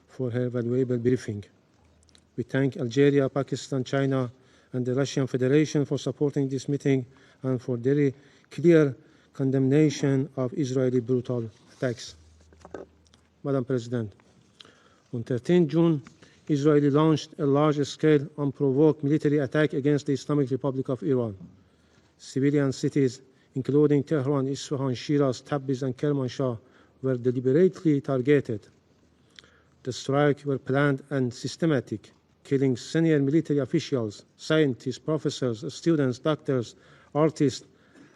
for her valuable briefing. We thank Algeria, Pakistan, China, and the Russian Federation for supporting this meeting and for their clear condemnation of Israeli brutal attacks. Madam President, on 13 June, Israel launched a large-scale, unprovoked military attack against the Islamic Republic of Iran. Civilian cities, including Tehran, Isfahan, Shiraz, Tabriz, and Kermanshah, were deliberately targeted. The strikes were planned and systematic, killing senior military officials, scientists, professors, students, doctors, artists,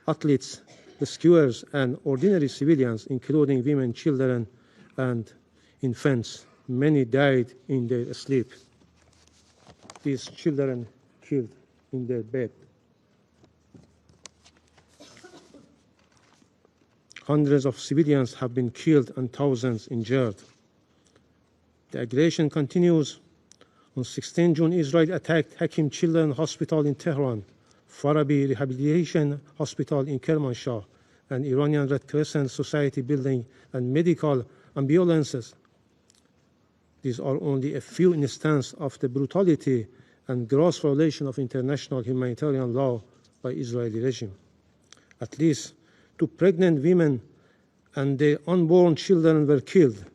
athletes, rescuers, and ordinary civilians, including women, children, and infants. Many died in their sleep. These children killed in their bed. Hundreds of civilians have been killed and thousands injured. The aggression continues. On 16 June, Israel attacked Hakim Children's Hospital in Tehran, Farabi Rehabilitation Hospital in Kermanshah, and Iranian Red Crescent Society building and medical ambulances. These are only a few instances of the brutality and gross violation of international humanitarian law by Israeli regime. At least 2 pregnant women and their unborn children were killed.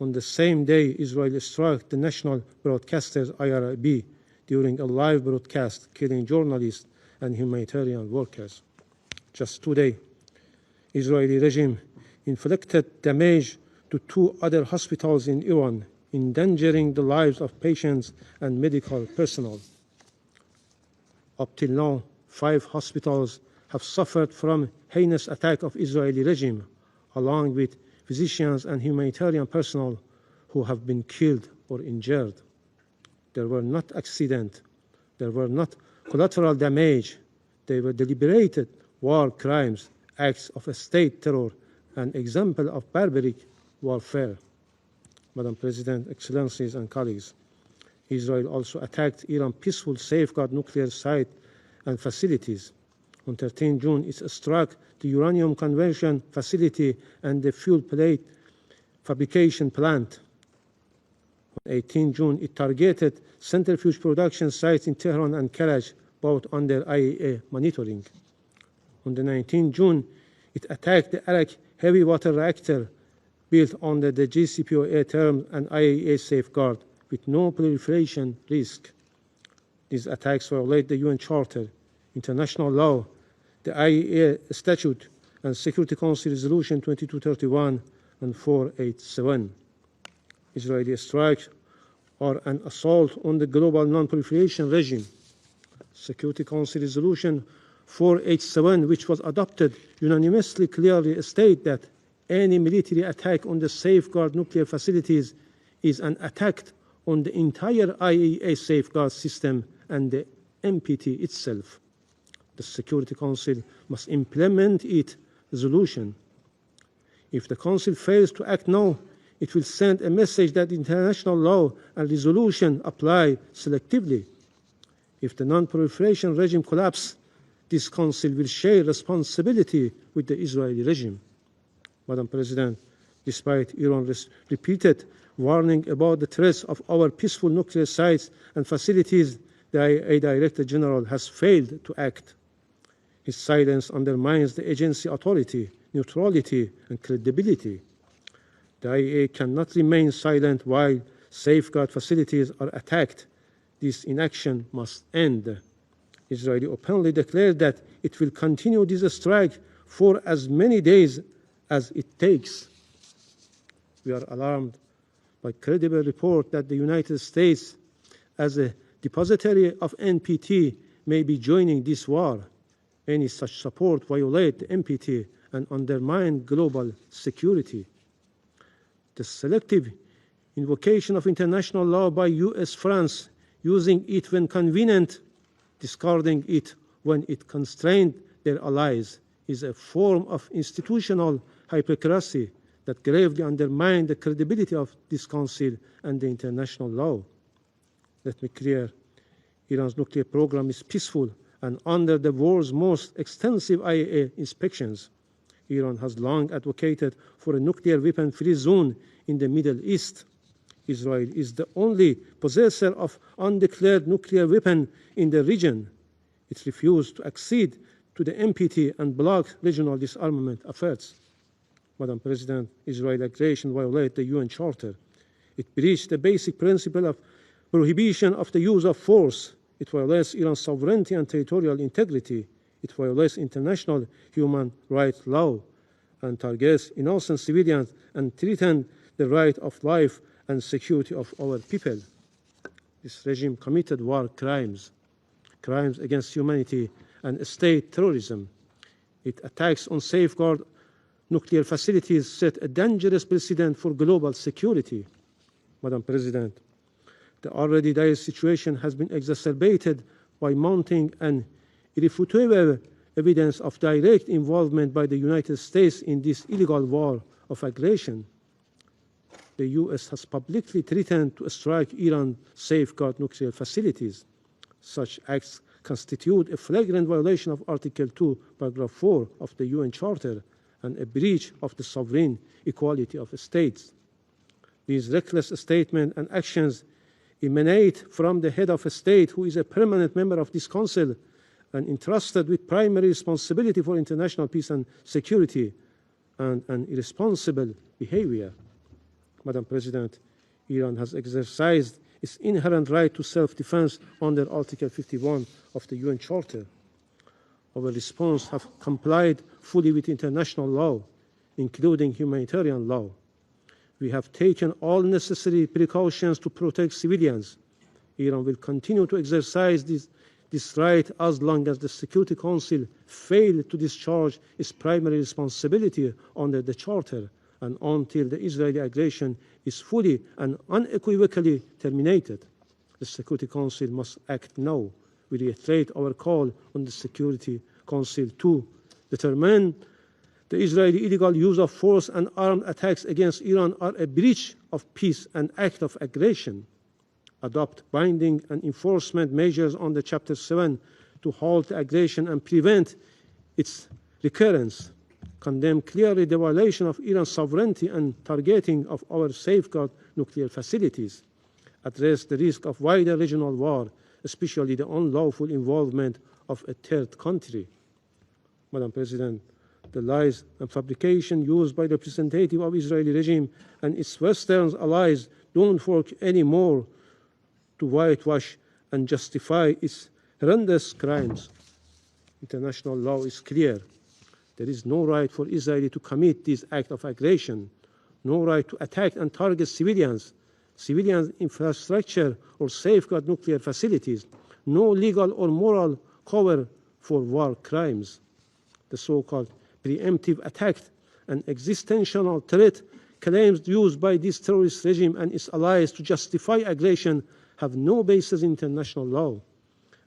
On the same day, Israel struck the national broadcaster IRIB during a live broadcast, killing journalists and humanitarian workers. Just today, Israeli regime inflicted damage to 2 other hospitals in Iran, endangering the lives of patients and medical personnel. Up till now, 5 hospitals have suffered from heinous attack of Israeli regime, along with physicians and humanitarian personnel who have been killed or injured. There were not accidents, there were not collateral damage, they were deliberated war crimes, acts of state terror, and example of barbaric warfare. Madam President, Excellencies, and colleagues, Israel also attacked Iran's peaceful safeguard nuclear site and facilities. On 13 June, it struck the uranium conversion facility and the fuel plate fabrication plant. On 18 June, it targeted centrifuge production sites in Tehran and Karaj, both under IAEA monitoring. On the 19th June, it attacked the Arak heavy water reactor built under the JCPOA terms and IAEA safeguard with no proliferation risk. These attacks violate the UN Charter, international law, the IAEA Statute, and Security Council Resolution 2231 and 487. Israeli strikes are an assault on the global non-proliferation regime. Security Council Resolution 487, which was adopted unanimously, clearly states that any military attack on the safeguard nuclear facilities is an attack on the entire IAEA safeguard system and the NPT itself. The Security Council must implement its resolution. If the Council fails to act now, it will send a message that international law and resolution apply selectively. If the non-proliferation regime collapses, this Council will share responsibility with the Israeli regime. Madam President, despite Iran's repeated warning about the threats of our peaceful nuclear sites and facilities, the IAEA Director General has failed to act. His silence undermines the agency's authority, neutrality, and credibility. The IAEA cannot remain silent while safeguard facilities are attacked. This inaction must end. Israel openly declared that it will continue this strike for as many days as it takes. We are alarmed by credible report that the United States, as a depository of NPT, may be joining this war. Any such support violates the NPT and undermines global security. The selective invocation of international law by US, France, using it when convenient, discarding it when it constrains their allies, is a form of institutional hypocrisy that gravely undermines the credibility of this Council and the international law. Let me be clear, Iran's nuclear program is peaceful and under the world's most extensive IAEA inspections. Iran has long advocated for a nuclear weapon-free zone in the Middle East. Israel is the only possessor of undeclared nuclear weapon in the region. It refused to accede to the NPT and blocked regional disarmament efforts. Madam President, Israeli aggression violates the UN Charter. It breached the basic principle of prohibition of the use of force. It violates Iran's sovereignty and territorial integrity. It violates international human rights law and targets innocent civilians and threatens the right of life and security of our people. This regime committed war crimes, crimes against humanity and state terrorism. It attacks on safeguard nuclear facilities, set a dangerous precedent for global security. Madam President, the already dire situation has been exacerbated by mounting and irrefutable evidence of direct involvement by the United States in this illegal war of aggression. The US has publicly threatened to strike Iran's safeguard nuclear facilities. Such acts constitute a flagrant violation of Article 2, Paragraph 4 of the UN Charter and a breach of the sovereign equality of states. These reckless statements and actions emanate from the head of a state who is a permanent member of this Council and entrusted with primary responsibility for international peace and security, and an irresponsible behavior. Madam President, Iran has exercised its inherent right to self-defense under Article 51 of the UN Charter. Our response has complied fully with international law, including humanitarian law. We have taken all necessary precautions to protect civilians. Iran will continue to exercise this right as long as the Security Council fails to discharge its primary responsibility under the Charter and until the Israeli aggression is fully and unequivocally terminated. The Security Council must act now. We reiterate our call on the Security Council to determine the Israeli illegal use of force and armed attacks against Iran are a breach of peace and act of aggression. Adopt binding and enforcement measures under Chapter 7 to halt the aggression and prevent its recurrence. Condemn clearly the violation of Iran's sovereignty and targeting of our safeguard nuclear facilities. Address the risk of wider regional war, especially the unlawful involvement of a third country. Madam President, the lies and fabrication used by the representative of Israeli regime and its Western allies don't work anymore to whitewash and justify its horrendous crimes. International law is clear. There is no right for Israel to commit this act of aggression, no right to attack and target civilian infrastructure or safeguard nuclear facilities, no legal or moral cover for war crimes. The so-called preemptive attack and existential threat claims used by this terrorist regime and its allies to justify aggression have no basis in international law,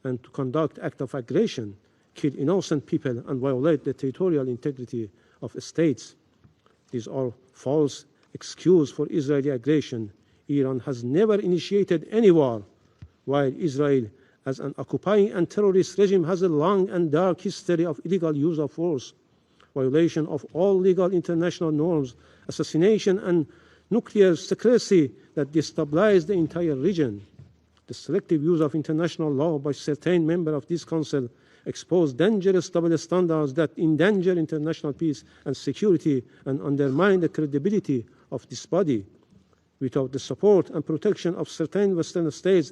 and to conduct acts of aggression, kill innocent people, and violate the territorial integrity of states. These are false excuses for Israeli aggression. Iran has never initiated any war, while Israel, as an occupying and terrorist regime, has a long and dark history of illegal use of force, violation of all legal international norms, assassination, and nuclear secrecy that destabilize the entire region. The selective use of international law by certain members of this Council expose dangerous double standards that endanger international peace and security and undermine the credibility of this body. Without the support and protection of certain Western states,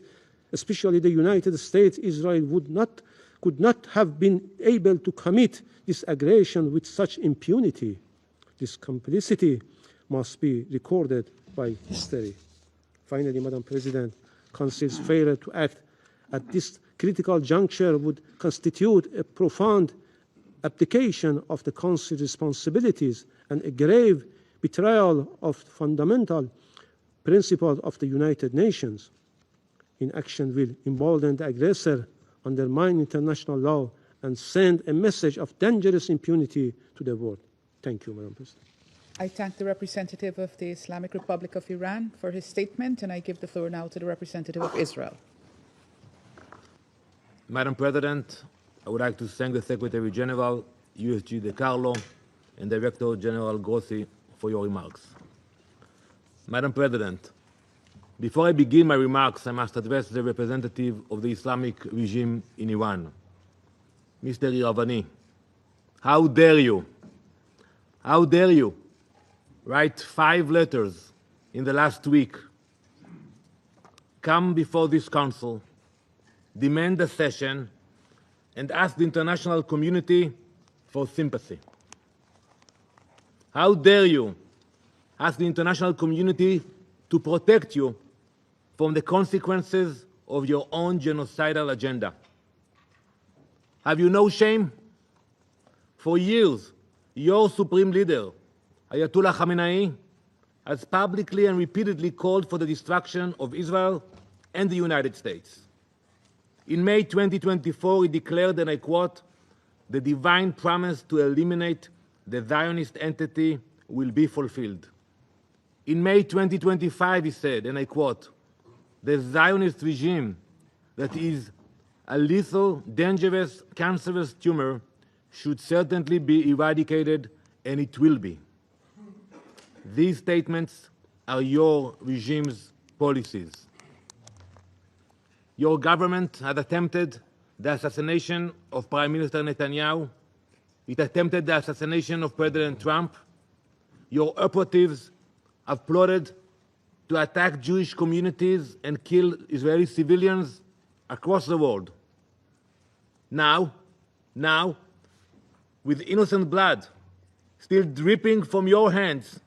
especially the United States, Israel could not have been able to commit this aggression with such impunity. This complicity must be recorded by history. Finally, Madam President, Council's failure to act at this critical juncture would constitute a profound abdication of the Council's responsibilities and a grave betrayal of fundamental principles of the United Nations. Inaction will embolden the aggressor, undermine international law, and send a message of dangerous impunity to the world. Thank you, Madam President. I thank the representative of the Islamic Republic of Iran for his statement, and I give the floor now to the representative of Israel. Madam President, I would like to thank the Secretary General, USG De Carlo, and Director General Grossi for your remarks. Madam President, Before I begin my remarks, I must address the representative of the Islamic regime in Iran. Mr. Iravani, how dare you? How dare you write 5 letters in the last week, come before this council, demand a session, and ask the international community for sympathy? How dare you ask the international community to protect you from the consequences of your own genocidal agenda? Have you no shame? For years, your supreme leader, Ayatollah Khamenei, has publicly and repeatedly called for the destruction of Israel and the United States. In May 2024, he declared, and I quote, "The divine promise to eliminate the Zionist entity will be fulfilled." In May 2025, he said, and I quote, "The Zionist regime that is a lethal, dangerous, cancerous tumor should certainly be eradicated, and it will be." These statements are your regime's policies. Your government has attempted the assassination of Prime Minister Netanyahu. It attempted the assassination of President Trump. Your operatives have plotted to attack Jewish communities and kill Israeli civilians across the world. Now, with innocent blood still dripping from your hands,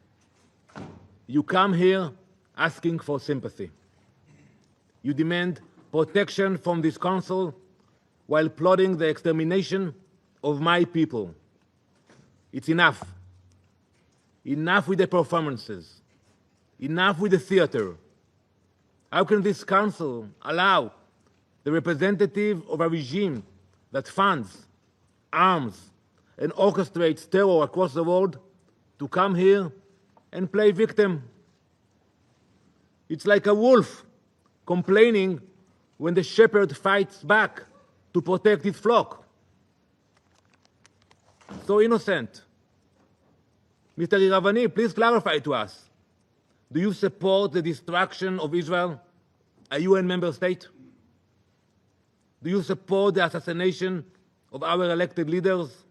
you come here asking for sympathy. You demand protection from this council while plotting the extermination of my people. It's enough. Enough with the performances. Enough with the theater. How can this council allow the representative of a regime that funds, arms, and orchestrates terror across the world to come here and play victim? It's like a wolf complaining when the shepherd fights back to protect his flock. So innocent. Mr. Iravani, please clarify to us. Do you support the destruction of Israel, a UN member state? Do you support the assassination of our elected leaders?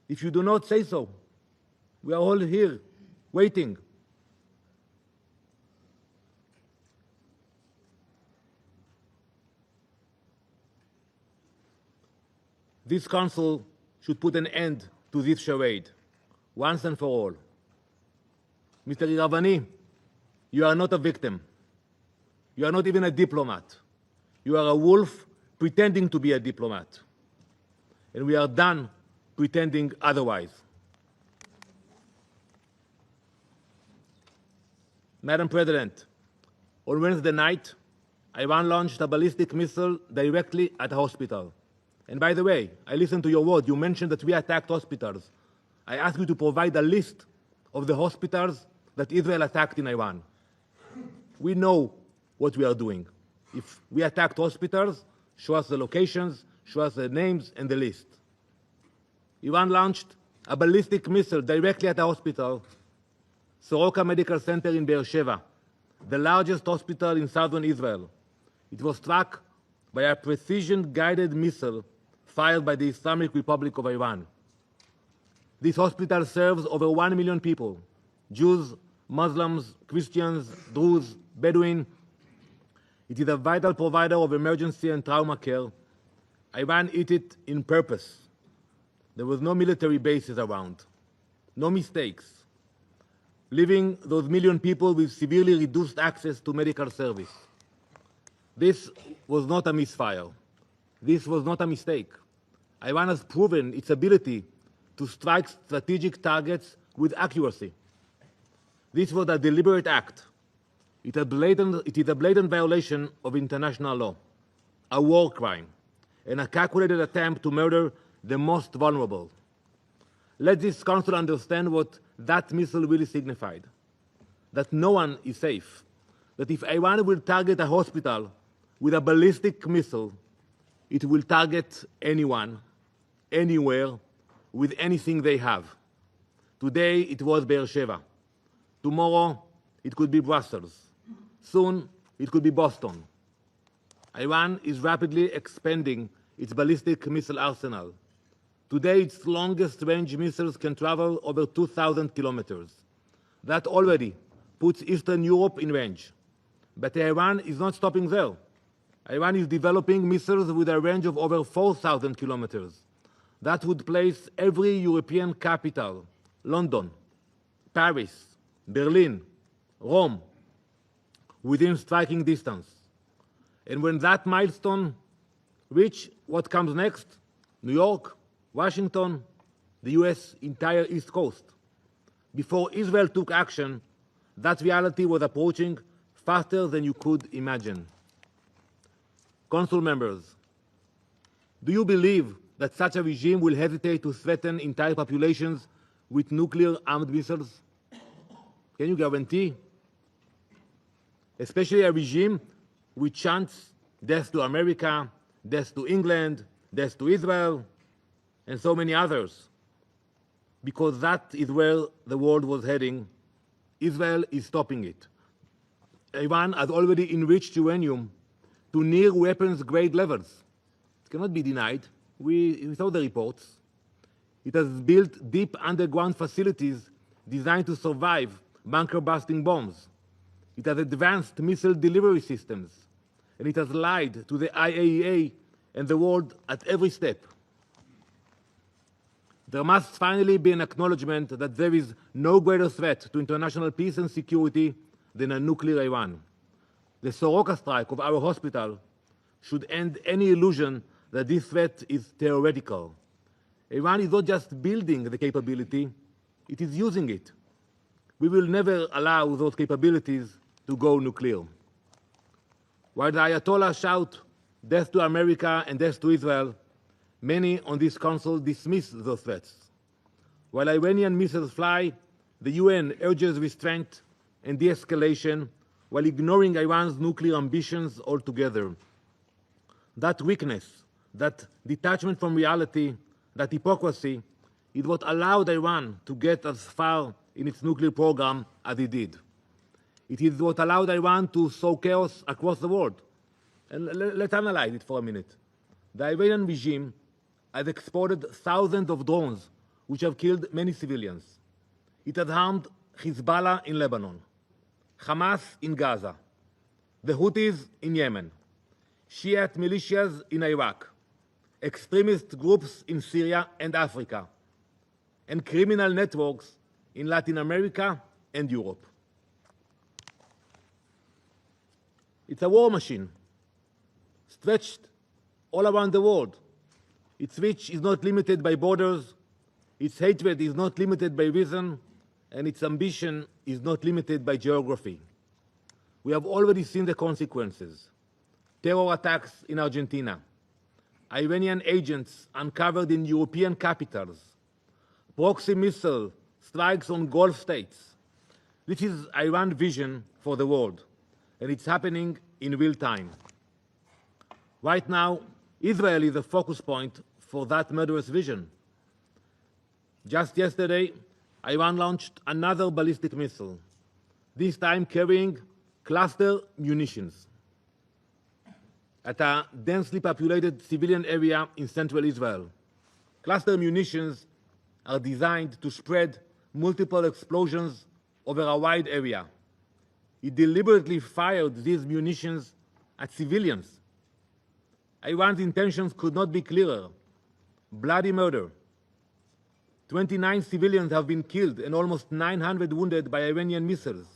If you do not, say so. We are all here, waiting. This council should put an end to this charade, once and for all. Mr. Iravani, you are not a victim. You are not even a diplomat. You are a wolf pretending to be a diplomat. And we are done pretending otherwise. Madam President, on Wednesday night, Iran launched a ballistic missile directly at a hospital. And by the way, I listened to your word. You mentioned that we attacked hospitals. I ask you to provide a list of the hospitals that Israel attacked in Iran. We know what we are doing. If we attacked hospitals, show us the locations, show us the names and the list. Iran launched a ballistic missile directly at a hospital, Soroka Medical Center in Beersheba, the largest hospital in southern Israel. It was struck by a precision-guided missile fired by the Islamic Republic of Iran. This hospital serves over 1 million people, Jews, Muslims, Christians, Druze, Bedouin. It is a vital provider of emergency and trauma care. Iran hit it in purpose. There was no military bases around, no mistakes, leaving those million people with severely reduced access to medical service. This was not a misfire. This was not a mistake. Iran has proven its ability to strike strategic targets with accuracy. This was a deliberate act. It is a blatant violation of international law, a war crime, and a calculated attempt to murder the most vulnerable. Let this council understand what that missile really signified, that no one is safe, that if Iran will target a hospital with a ballistic missile, it will target anyone, anywhere, with anything they have. Today, it was Beersheba. Tomorrow, it could be Brussels, Soon, it could be Boston. Iran is rapidly expanding its ballistic missile arsenal. Today, its longest-range missiles can travel over 2,000 kilometers. That already puts Eastern Europe in range. But Iran is not stopping there. Iran is developing missiles with a range of over 4,000 kilometers. That would place every European capital, London, Paris, Berlin, Rome, within striking distance. And when that milestone reaches, what comes next? New York, Washington, the US entire East Coast. Before Israel took action, that reality was approaching faster than you could imagine. Council members, do you believe that such a regime will hesitate to threaten entire populations with nuclear armed missiles? Can you guarantee? Especially a regime which chants death to America, death to England, death to Israel, and so many others. Because that is where the world was heading. Israel is stopping it. Iran has already enriched uranium to near weapons-grade levels. It cannot be denied. We saw the reports. It has built deep underground facilities designed to survive bunker-busting bombs. It has advanced missile delivery systems. And it has lied to the IAEA and the world at every step. There must finally be an acknowledgement that there is no greater threat to international peace and security than a nuclear Iran. The Soroka strike of our hospital should end any illusion that this threat is theoretical. Iran is not just building the capability, it is using it. We will never allow those capabilities to go nuclear. While the Ayatollah shout death to America and death to Israel, many on this council dismiss those threats. While Iranian missiles fly, the UN urges restraint and de-escalation while ignoring Iran's nuclear ambitions altogether. That weakness, that detachment from reality, that hypocrisy is what allowed Iran to get as far in its nuclear program as it did. It is what allowed Iran to sow chaos across the world. And let's analyze it for a minute. The Iranian regime has exported thousands of drones which have killed many civilians. It has harmed Hezbollah in Lebanon, Hamas in Gaza, the Houthis in Yemen, Shiite militias in Iraq, extremist groups in Syria and Africa, and criminal networks in Latin America and Europe. It's a war machine, stretched all around the world. Its reach is not limited by borders, its hatred is not limited by reason, and its ambition is not limited by geography. We have already seen the consequences. Terror attacks in Argentina, Iranian agents uncovered in European capitals, proxy missile strikes on Gulf states. This is Iran's vision for the world, and it's happening in real time. Right now, Israel is the focus point for that murderous vision. Just yesterday, Iran launched another ballistic missile, this time carrying cluster munitions at a densely populated civilian area in central Israel. Cluster munitions are designed to spread multiple explosions over a wide area. It deliberately fired these munitions at civilians. Iran's intentions could not be clearer. Bloody murder. 29 civilians have been killed and almost 900 wounded by Iranian missiles.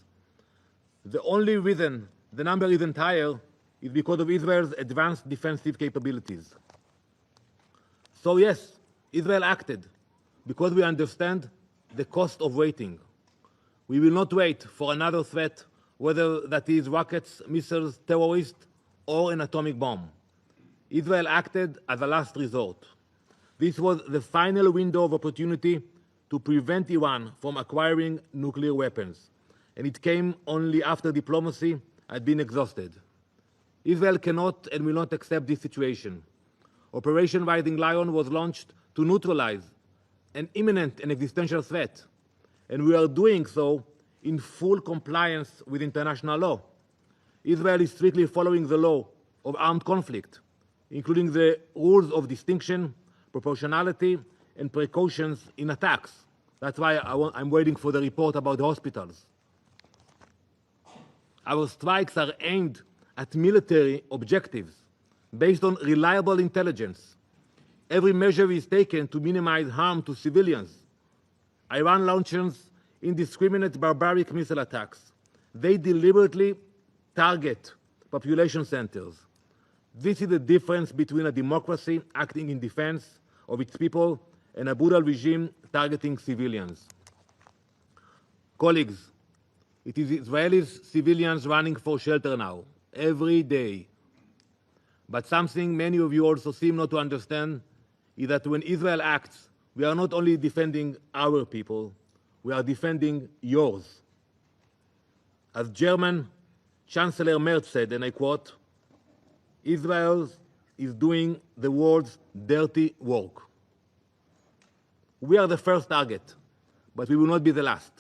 The only reason the number isn't higher is because of Israel's advanced defensive capabilities. So yes, Israel acted because we understand the cost of waiting. We will not wait for another threat, whether that is rockets, missiles, terrorists, or an atomic bomb. Israel acted as a last resort. This was the final window of opportunity to prevent Iran from acquiring nuclear weapons, and it came only after diplomacy had been exhausted. Israel cannot and will not accept this situation. Operation Rising Lion was launched to neutralize an imminent and existential threat, and we are doing so in full compliance with international law. Israel is strictly following the law of armed conflict, including the rules of distinction, proportionality, and precautions in attacks. That's why I'm waiting for the report about the hospitals. Our strikes are aimed at military objectives based on reliable intelligence. Every measure is taken to minimize harm to civilians. Iran launches indiscriminate barbaric missile attacks. They deliberately target population centers. This is the difference between a democracy acting in defense of its people and a brutal regime targeting civilians. Colleagues, it is Israeli civilians running for shelter now, every day. But something many of you also seem not to understand is that when Israel acts, we are not only defending our people, we are defending yours. As German Chancellor Merz said, and I quote, Israel is doing the world's dirty work. We are the first target, but we will not be the last.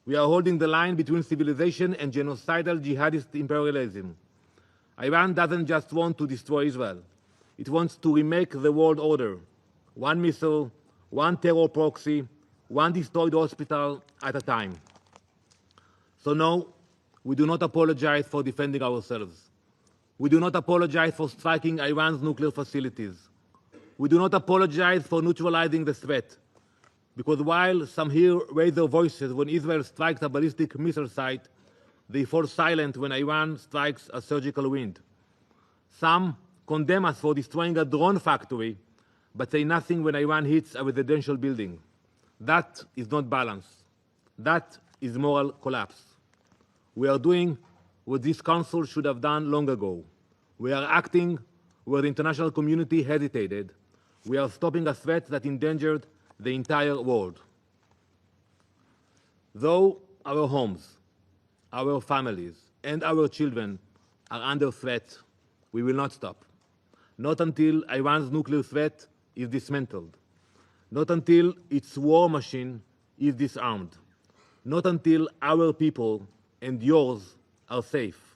We are holding the line between civilization and genocidal jihadist imperialism. Iran doesn't just want to destroy Israel. It wants to remake the world order. One missile, one terror proxy, one destroyed hospital at a time. So no, we do not apologize for defending ourselves. We do not apologize for striking Iran's nuclear facilities. We do not apologize for neutralizing the threat. Because while some here raise their voices when Israel strikes a ballistic missile site, they fall silent when Iran strikes a surgical wound. Some condemn us for destroying a drone factory, but say nothing when Iran hits a residential building. That is not balance. That is moral collapse. We are doing what this council should have done long ago. We are acting where the international community hesitated. We are stopping a threat that endangered the entire world. Though our homes, our families, and our children are under threat, we will not stop. Not until Iran's nuclear threat is dismantled. Not until its war machine is disarmed. Not until our people and yours are safe.